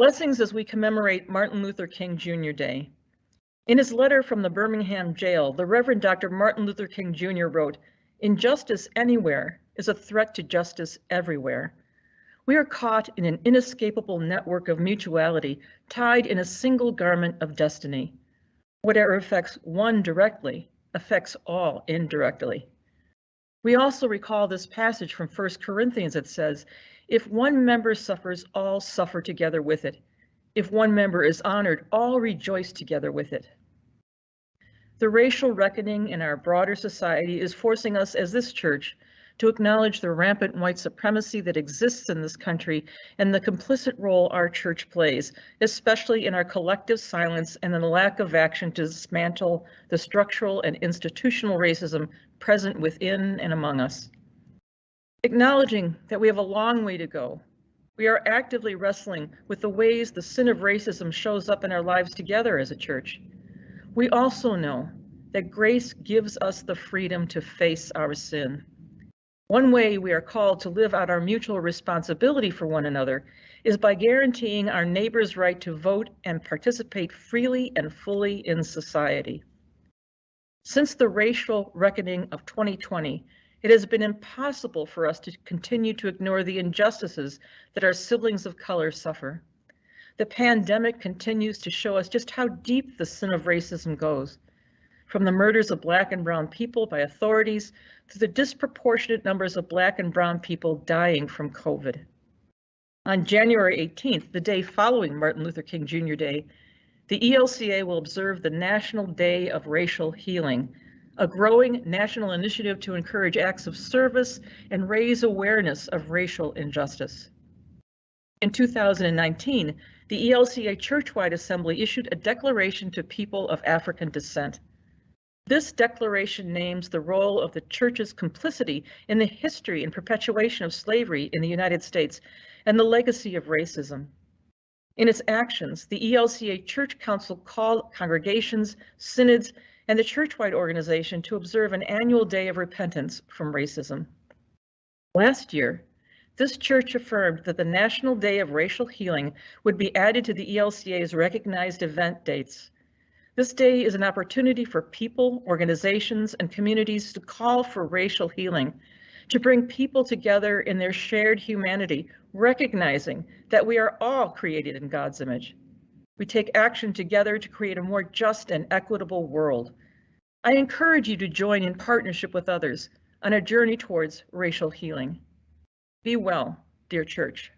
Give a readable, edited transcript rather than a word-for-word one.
Blessings as we commemorate Martin Luther King Jr. Day. In his letter from the Birmingham jail, the Reverend Dr. Martin Luther King Jr. wrote, "Injustice anywhere is a threat to justice everywhere. We are caught in an inescapable network of mutuality, tied in a single garment of destiny. Whatever affects one directly affects all indirectly." We also recall this passage from 1 Corinthians that says, "If one member suffers, all suffer together with it. If one member is honored, all rejoice together with it." The racial reckoning in our broader society is forcing us as this church to acknowledge the rampant white supremacy that exists in this country and the complicit role our church plays, especially in our collective silence and in the lack of action to dismantle the structural and institutional racism present within and among us. Acknowledging that we have a long way to go, we are actively wrestling with the ways the sin of racism shows up in our lives together as a church. We also know that grace gives us the freedom to face our sin. One way we are called to live out our mutual responsibility for one another is by guaranteeing our neighbor's right to vote and participate freely and fully in society. Since the racial reckoning of 2020, it has been impossible for us to continue to ignore the injustices that our siblings of color suffer. The pandemic continues to show us just how deep the sin of racism goes, from the murders of Black and brown people by authorities to the disproportionate numbers of Black and brown people dying from COVID. On January 18th, the day following Martin Luther King Jr. Day, the ELCA will observe the National Day of Racial Healing, a growing national initiative to encourage acts of service and raise awareness of racial injustice. In 2019, the ELCA Churchwide Assembly issued a declaration to people of African descent. This declaration names the role of the church's complicity in the history and perpetuation of slavery in the United States and the legacy of racism. In its actions, the ELCA Church Council called congregations, synods, and the churchwide organization to observe an annual day of repentance from racism. Last year, this church affirmed that the National Day of Racial Healing would be added to the ELCA's recognized event dates. This day is an opportunity for people, organizations, and communities to call for racial healing, to bring people together in their shared humanity, recognizing that we are all created in God's image. We take action together to create a more just and equitable world. I encourage you to join in partnership with others on a journey towards racial healing. Be well, dear church.